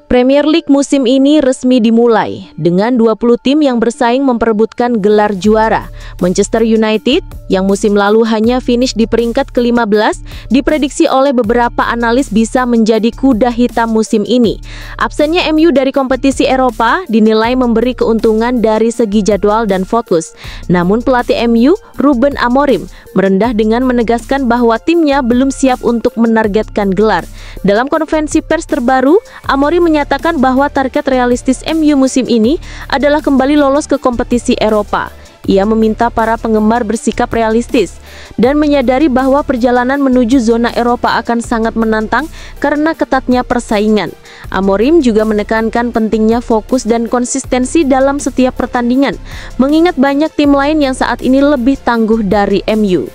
Premier League musim ini resmi dimulai dengan 20 tim yang bersaing memperebutkan gelar juara. Manchester United yang musim lalu hanya finish di peringkat ke-15 diprediksi oleh beberapa analis bisa menjadi kuda hitam musim ini. Absennya MU dari kompetisi Eropa dinilai memberi keuntungan dari segi jadwal dan fokus. Namun pelatih MU, Ruben Amorim, merendah dengan menegaskan bahwa timnya belum siap untuk menargetkan gelar. Dalam konferensi pers terbaru, Amorim menyatakan bahwa target realistis MU musim ini adalah kembali lolos ke kompetisi Eropa. Ia meminta para penggemar bersikap realistis dan menyadari bahwa perjalanan menuju zona Eropa akan sangat menantang karena ketatnya persaingan. Amorim juga menekankan pentingnya fokus dan konsistensi dalam setiap pertandingan, mengingat banyak tim lain yang saat ini lebih tangguh dari MU.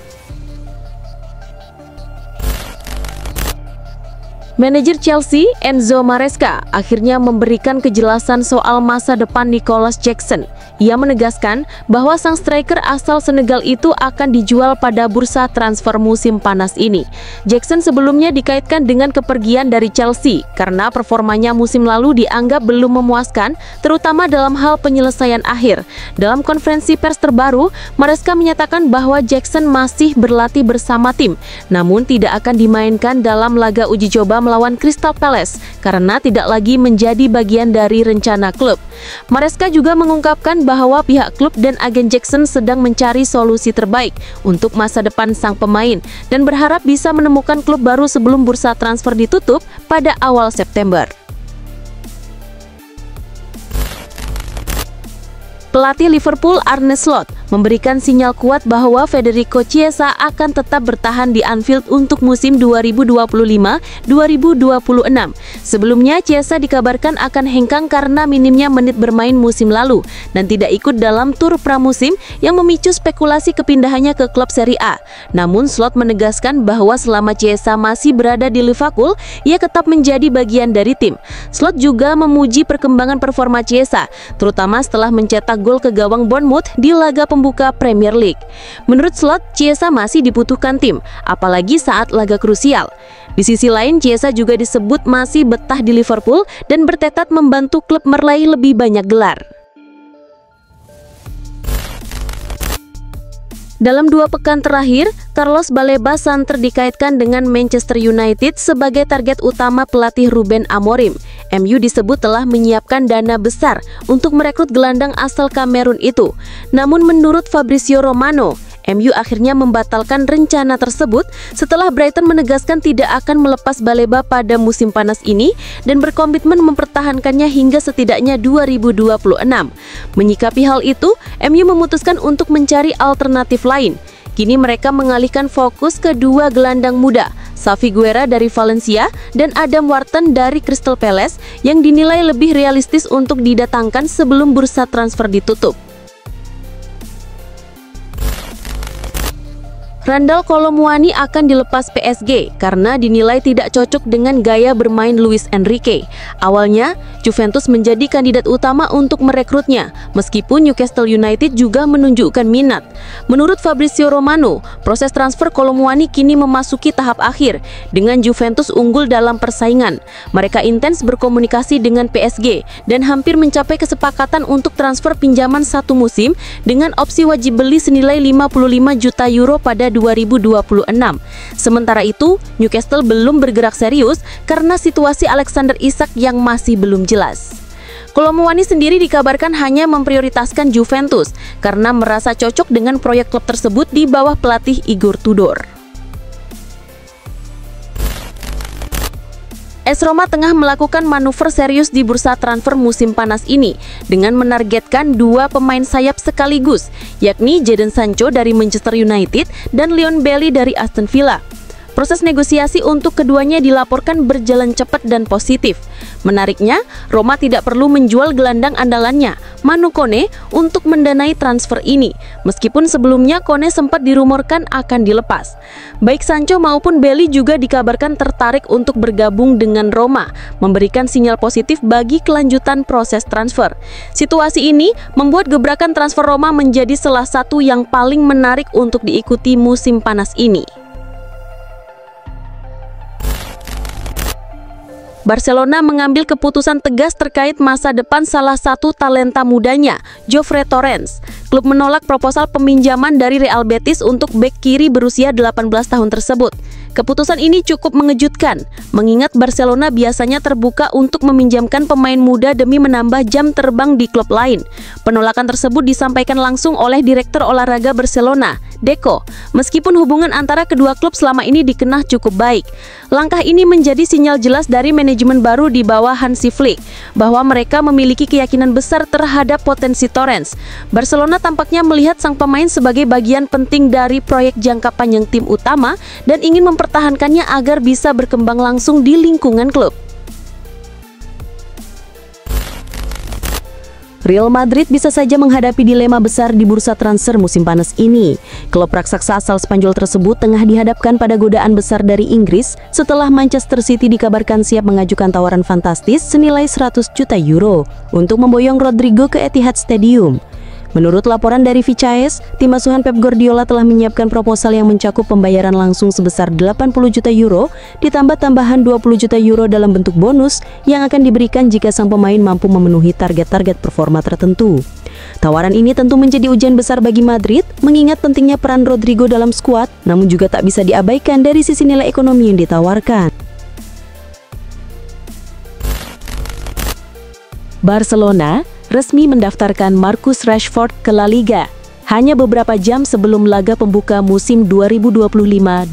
Manajer Chelsea, Enzo Maresca, akhirnya memberikan kejelasan soal masa depan Nicolas Jackson. Ia menegaskan bahwa sang striker asal Senegal itu akan dijual pada bursa transfer musim panas ini. Jackson sebelumnya dikaitkan dengan kepergian dari Chelsea karena performanya musim lalu dianggap belum memuaskan, terutama dalam hal penyelesaian akhir. Dalam konferensi pers terbaru, Maresca menyatakan bahwa Jackson masih berlatih bersama tim, namun tidak akan dimainkan dalam laga uji coba melawan Crystal Palace karena tidak lagi menjadi bagian dari rencana klub. Maresca juga mengungkapkan bahwa pihak klub dan agen Jackson sedang mencari solusi terbaik untuk masa depan sang pemain dan berharap bisa menemukan klub baru sebelum bursa transfer ditutup pada awal September. Pelatih Liverpool Arne Slot memberikan sinyal kuat bahwa Federico Chiesa akan tetap bertahan di Anfield untuk musim 2025-2026. Sebelumnya, Chiesa dikabarkan akan hengkang karena minimnya menit bermain musim lalu dan tidak ikut dalam tur pramusim yang memicu spekulasi kepindahannya ke klub Serie A. Namun, Slot menegaskan bahwa selama Chiesa masih berada di Liverpool, ia tetap menjadi bagian dari tim. Slot juga memuji perkembangan performa Chiesa, terutama setelah mencetak gol ke gawang Bournemouth di laga pembuka Premier League. Menurut Slot, Chiesa masih dibutuhkan tim, apalagi saat laga krusial. Di sisi lain, Chiesa juga disebut masih betah di Liverpool dan bertekad membantu klub meraih lebih banyak gelar. Dalam 2 pekan terakhir, Carlos Baleba santer dikaitkan dengan Manchester United sebagai target utama pelatih Ruben Amorim. MU disebut telah menyiapkan dana besar untuk merekrut gelandang asal Kamerun itu. Namun menurut Fabrizio Romano, MU akhirnya membatalkan rencana tersebut setelah Brighton menegaskan tidak akan melepas Baleba pada musim panas ini dan berkomitmen mempertahankannya hingga setidaknya 2026. Menyikapi hal itu, MU memutuskan untuk mencari alternatif lain. Kini mereka mengalihkan fokus ke 2 gelandang muda, Xavi Guerra dari Valencia dan Adam Wharton dari Crystal Palace yang dinilai lebih realistis untuk didatangkan sebelum bursa transfer ditutup. Randal Kolo Muani akan dilepas PSG karena dinilai tidak cocok dengan gaya bermain Luis Enrique. Awalnya, Juventus menjadi kandidat utama untuk merekrutnya, meskipun Newcastle United juga menunjukkan minat. Menurut Fabrizio Romano, proses transfer Kolo Muani kini memasuki tahap akhir, dengan Juventus unggul dalam persaingan. Mereka intens berkomunikasi dengan PSG dan hampir mencapai kesepakatan untuk transfer pinjaman 1 musim dengan opsi wajib beli senilai 55 juta euro pada 2026. Sementara itu, Newcastle belum bergerak serius karena situasi Alexander Isak yang masih belum jelas. Kolo Muani sendiri dikabarkan hanya memprioritaskan Juventus karena merasa cocok dengan proyek klub tersebut di bawah pelatih Igor Tudor. AS Roma tengah melakukan manuver serius di bursa transfer musim panas ini dengan menargetkan 2 pemain sayap sekaligus, yakni Jadon Sancho dari Manchester United dan Leon Bailey dari Aston Villa. Proses negosiasi untuk keduanya dilaporkan berjalan cepat dan positif. Menariknya, Roma tidak perlu menjual gelandang andalannya, Manu Kone, untuk mendanai transfer ini, meskipun sebelumnya Kone sempat dirumorkan akan dilepas. Baik Sancho maupun Bailey juga dikabarkan tertarik untuk bergabung dengan Roma, memberikan sinyal positif bagi kelanjutan proses transfer. Situasi ini membuat gebrakan transfer Roma menjadi salah satu yang paling menarik untuk diikuti musim panas ini. Barcelona mengambil keputusan tegas terkait masa depan salah satu talenta mudanya, Jofre Torrens. Klub menolak proposal peminjaman dari Real Betis untuk bek kiri berusia 18 tahun tersebut. Keputusan ini cukup mengejutkan, mengingat Barcelona biasanya terbuka untuk meminjamkan pemain muda demi menambah jam terbang di klub lain. Penolakan tersebut disampaikan langsung oleh Direktur Olahraga Barcelona, Deco, meskipun hubungan antara kedua klub selama ini dikenal cukup baik. Langkah ini menjadi sinyal jelas dari manajemen baru di bawah Hansi Flick, bahwa mereka memiliki keyakinan besar terhadap potensi Torrens. Barcelona tampaknya melihat sang pemain sebagai bagian penting dari proyek jangka panjang tim utama dan ingin mempertahankannya agar bisa berkembang langsung di lingkungan klub. Real Madrid bisa saja menghadapi dilema besar di bursa transfer musim panas ini. Klub raksasa asal Spanyol tersebut tengah dihadapkan pada godaan besar dari Inggris setelah Manchester City dikabarkan siap mengajukan tawaran fantastis senilai 100 juta euro untuk memboyong Rodrigo ke Etihad Stadium. Menurut laporan dari Vicaes, tim asuhan Pep Guardiola telah menyiapkan proposal yang mencakup pembayaran langsung sebesar 80 juta euro, ditambah tambahan 20 juta euro dalam bentuk bonus yang akan diberikan jika sang pemain mampu memenuhi target-target performa tertentu. Tawaran ini tentu menjadi ujian besar bagi Madrid, mengingat pentingnya peran Rodrigo dalam skuad, namun juga tak bisa diabaikan dari sisi nilai ekonomi yang ditawarkan. Barcelona resmi mendaftarkan Marcus Rashford ke La Liga hanya beberapa jam sebelum laga pembuka musim 2025-2026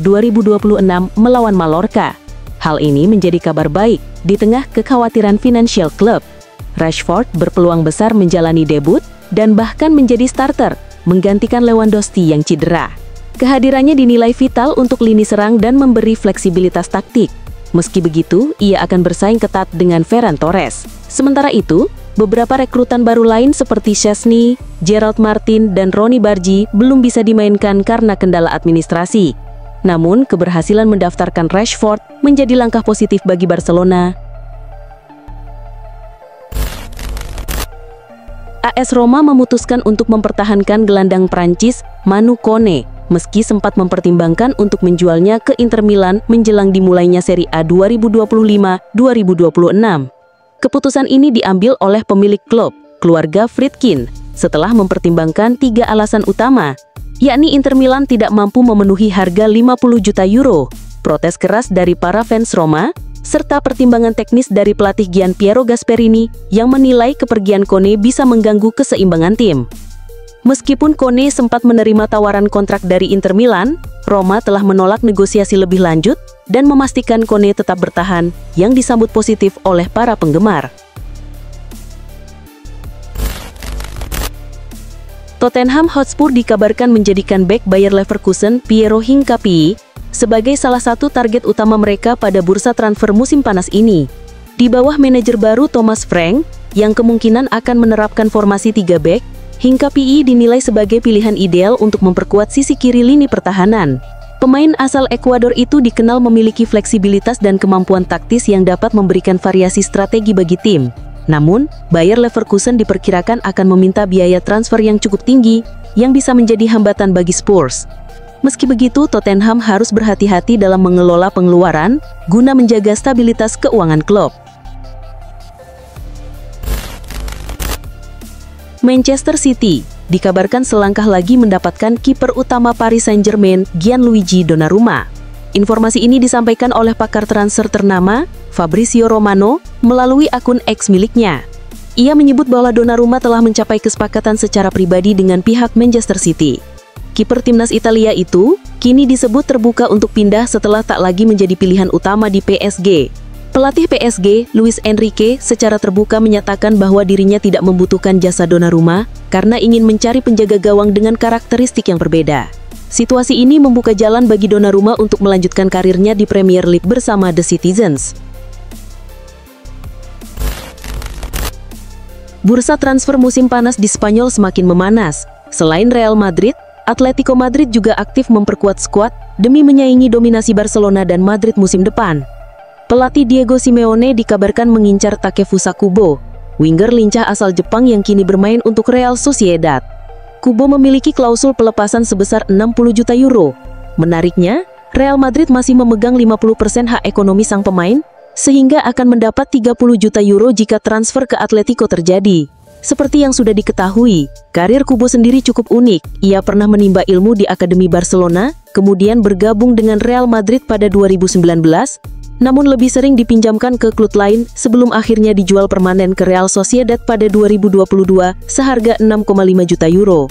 melawan Mallorca. Hal ini menjadi kabar baik di tengah kekhawatiran finansial klub. Rashford berpeluang besar menjalani debut dan bahkan menjadi starter, menggantikan Lewandowski yang cedera. Kehadirannya dinilai vital untuk lini serang dan memberi fleksibilitas taktik. Meski begitu, ia akan bersaing ketat dengan Ferran Torres. Sementara itu, beberapa rekrutan baru lain seperti Szczesny, Gerard Martin, dan Ronny Bargi belum bisa dimainkan karena kendala administrasi. Namun, keberhasilan mendaftarkan Rashford menjadi langkah positif bagi Barcelona. AS Roma memutuskan untuk mempertahankan gelandang Prancis Manu Kone, meski sempat mempertimbangkan untuk menjualnya ke Inter Milan menjelang dimulainya Serie A 2025-2026. Keputusan ini diambil oleh pemilik klub, keluarga Friedkin, setelah mempertimbangkan 3 alasan utama, yakni Inter Milan tidak mampu memenuhi harga 50 juta euro, protes keras dari para fans Roma, serta pertimbangan teknis dari pelatih Gian Piero Gasperini yang menilai kepergian Kone bisa mengganggu keseimbangan tim. Meskipun Kone sempat menerima tawaran kontrak dari Inter Milan, Roma telah menolak negosiasi lebih lanjut dan memastikan Kone tetap bertahan, yang disambut positif oleh para penggemar. Tottenham Hotspur dikabarkan menjadikan bek Bayer Leverkusen Piero Hincapié sebagai salah satu target utama mereka pada bursa transfer musim panas ini. Di bawah manajer baru Thomas Frank, yang kemungkinan akan menerapkan formasi 3 bek, Hincapié dinilai sebagai pilihan ideal untuk memperkuat sisi kiri lini pertahanan. Pemain asal Ekuador itu dikenal memiliki fleksibilitas dan kemampuan taktis yang dapat memberikan variasi strategi bagi tim. Namun, Bayer Leverkusen diperkirakan akan meminta biaya transfer yang cukup tinggi, yang bisa menjadi hambatan bagi Spurs. Meski begitu, Tottenham harus berhati-hati dalam mengelola pengeluaran, guna menjaga stabilitas keuangan klub. Manchester City dikabarkan selangkah lagi mendapatkan kiper utama Paris Saint-Germain, Gianluigi Donnarumma. Informasi ini disampaikan oleh pakar transfer ternama, Fabrizio Romano, melalui akun X miliknya. Ia menyebut bahwa Donnarumma telah mencapai kesepakatan secara pribadi dengan pihak Manchester City. Kiper timnas Italia itu kini disebut terbuka untuk pindah setelah tak lagi menjadi pilihan utama di PSG. Pelatih PSG, Luis Enrique, secara terbuka menyatakan bahwa dirinya tidak membutuhkan jasa Donnarumma karena ingin mencari penjaga gawang dengan karakteristik yang berbeda. Situasi ini membuka jalan bagi Donnarumma untuk melanjutkan karirnya di Premier League bersama The Citizens. Bursa transfer musim panas di Spanyol semakin memanas. Selain Real Madrid, Atletico Madrid juga aktif memperkuat skuad demi menyaingi dominasi Barcelona dan Madrid musim depan. Pelatih Diego Simeone dikabarkan mengincar Takefusa Kubo, winger lincah asal Jepang yang kini bermain untuk Real Sociedad. Kubo memiliki klausul pelepasan sebesar 60 juta euro. Menariknya, Real Madrid masih memegang 50% hak ekonomi sang pemain, sehingga akan mendapat 30 juta euro jika transfer ke Atletico terjadi. Seperti yang sudah diketahui, karir Kubo sendiri cukup unik. Ia pernah menimba ilmu di Akademi Barcelona, kemudian bergabung dengan Real Madrid pada 2019, namun lebih sering dipinjamkan ke klub lain sebelum akhirnya dijual permanen ke Real Sociedad pada 2022 seharga 6,5 juta euro.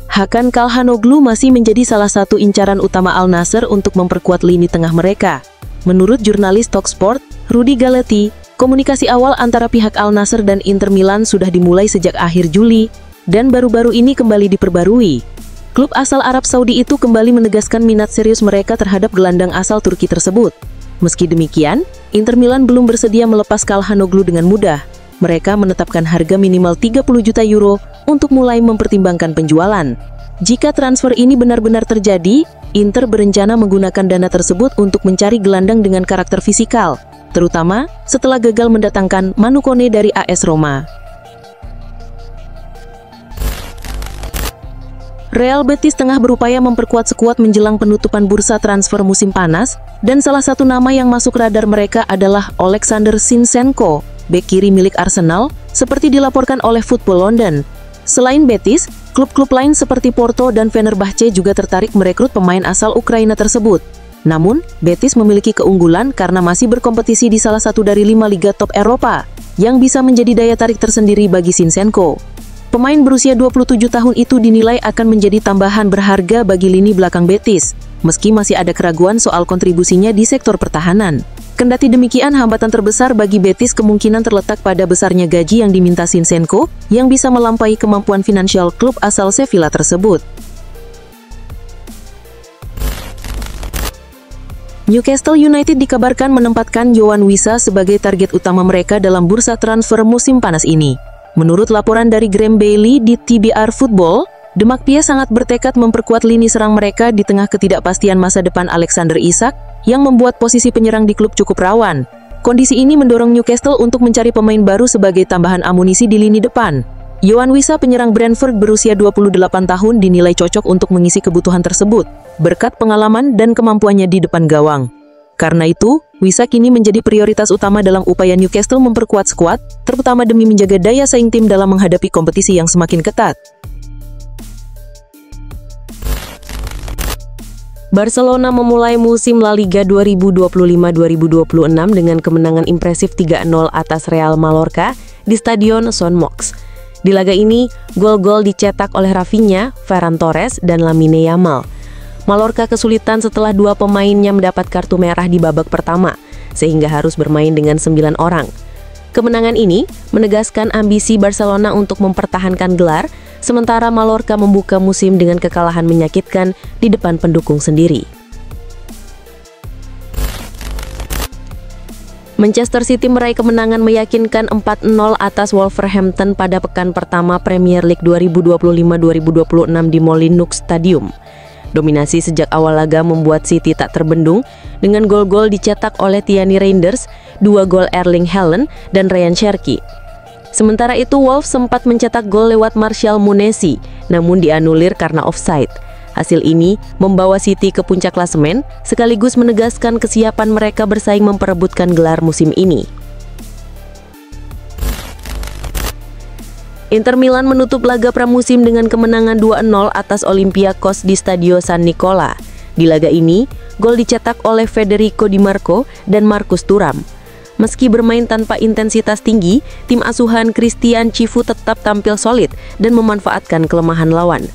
Hakan Calhanoglu masih menjadi salah satu incaran utama Al Nassr untuk memperkuat lini tengah mereka. Menurut jurnalis Talksport, Rudy Galetti, komunikasi awal antara pihak Al Nassr dan Inter Milan sudah dimulai sejak akhir Juli, dan baru-baru ini kembali diperbarui. Klub asal Arab Saudi itu kembali menegaskan minat serius mereka terhadap gelandang asal Turki tersebut. Meski demikian, Inter Milan belum bersedia melepas Calhanoglu dengan mudah. Mereka menetapkan harga minimal 30 juta euro untuk mulai mempertimbangkan penjualan. Jika transfer ini benar-benar terjadi, Inter berencana menggunakan dana tersebut untuk mencari gelandang dengan karakter fisikal, terutama setelah gagal mendatangkan Manu Kone dari AS Roma. Real Betis tengah berupaya memperkuat skuad menjelang penutupan bursa transfer musim panas, dan salah satu nama yang masuk radar mereka adalah Alexander Zinchenko, bek kiri milik Arsenal, seperti dilaporkan oleh Football London. Selain Betis, klub-klub lain seperti Porto dan Fenerbahce juga tertarik merekrut pemain asal Ukraina tersebut. Namun, Betis memiliki keunggulan karena masih berkompetisi di salah satu dari 5 liga top Eropa, yang bisa menjadi daya tarik tersendiri bagi Zinchenko. Pemain berusia 27 tahun itu dinilai akan menjadi tambahan berharga bagi lini belakang Betis, meski masih ada keraguan soal kontribusinya di sektor pertahanan. Kendati demikian, hambatan terbesar bagi Betis kemungkinan terletak pada besarnya gaji yang diminta Zinchenko, yang bisa melampaui kemampuan finansial klub asal Sevilla tersebut. Newcastle United dikabarkan menempatkan Yoane Wissa sebagai target utama mereka dalam bursa transfer musim panas ini. Menurut laporan dari Graham Bailey di TBR Football, The Magpies sangat bertekad memperkuat lini serang mereka di tengah ketidakpastian masa depan Alexander Isak, yang membuat posisi penyerang di klub cukup rawan. Kondisi ini mendorong Newcastle untuk mencari pemain baru sebagai tambahan amunisi di lini depan. Yoane Wissa, penyerang Brentford berusia 28 tahun, dinilai cocok untuk mengisi kebutuhan tersebut, berkat pengalaman dan kemampuannya di depan gawang. Karena itu, Wissa kini menjadi prioritas utama dalam upaya Newcastle memperkuat skuad, terutama demi menjaga daya saing tim dalam menghadapi kompetisi yang semakin ketat. Barcelona memulai musim La Liga 2025-2026 dengan kemenangan impresif 3-0 atas Real Mallorca di Stadion Son Moix. Di laga ini, gol-gol dicetak oleh Rafinha, Ferran Torres, dan Lamine Yamal. Mallorca kesulitan setelah 2 pemainnya mendapat kartu merah di babak pertama, sehingga harus bermain dengan 9 orang. Kemenangan ini menegaskan ambisi Barcelona untuk mempertahankan gelar, sementara Mallorca membuka musim dengan kekalahan menyakitkan di depan pendukung sendiri. Manchester City meraih kemenangan meyakinkan 4-0 atas Wolverhampton pada pekan pertama Premier League 2025-2026 di Molineux Stadium. Dominasi sejak awal laga membuat City tak terbendung dengan gol-gol dicetak oleh Tierney Reinders, 2 gol Erling Haaland, dan Ryan Cherki. Sementara itu, Wolves sempat mencetak gol lewat Martial Munesi, namun dianulir karena offside. Hasil ini membawa City ke puncak klasemen, sekaligus menegaskan kesiapan mereka bersaing memperebutkan gelar musim ini. Inter Milan menutup laga pramusim dengan kemenangan 2-0 atas Olympiakos di Stadio San Nicola. Di laga ini, gol dicetak oleh Federico Di Marco dan Marcus Thuram. Meski bermain tanpa intensitas tinggi, tim asuhan Christian Chivu tetap tampil solid dan memanfaatkan kelemahan lawan.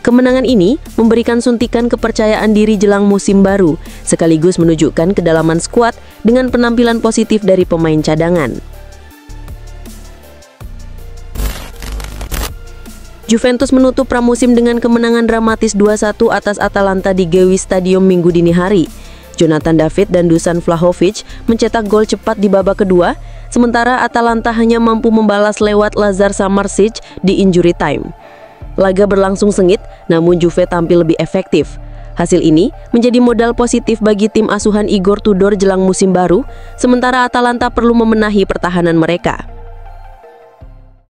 Kemenangan ini memberikan suntikan kepercayaan diri jelang musim baru, sekaligus menunjukkan kedalaman skuad dengan penampilan positif dari pemain cadangan. Juventus menutup pramusim dengan kemenangan dramatis 2-1 atas Atalanta di Gewi Stadium Minggu dini hari. Jonathan David dan Dusan Vlahovic mencetak gol cepat di babak kedua, sementara Atalanta hanya mampu membalas lewat Lazar Samardzic di injury time. Laga berlangsung sengit, namun Juve tampil lebih efektif. Hasil ini menjadi modal positif bagi tim asuhan Igor Tudor jelang musim baru, sementara Atalanta perlu membenahi pertahanan mereka.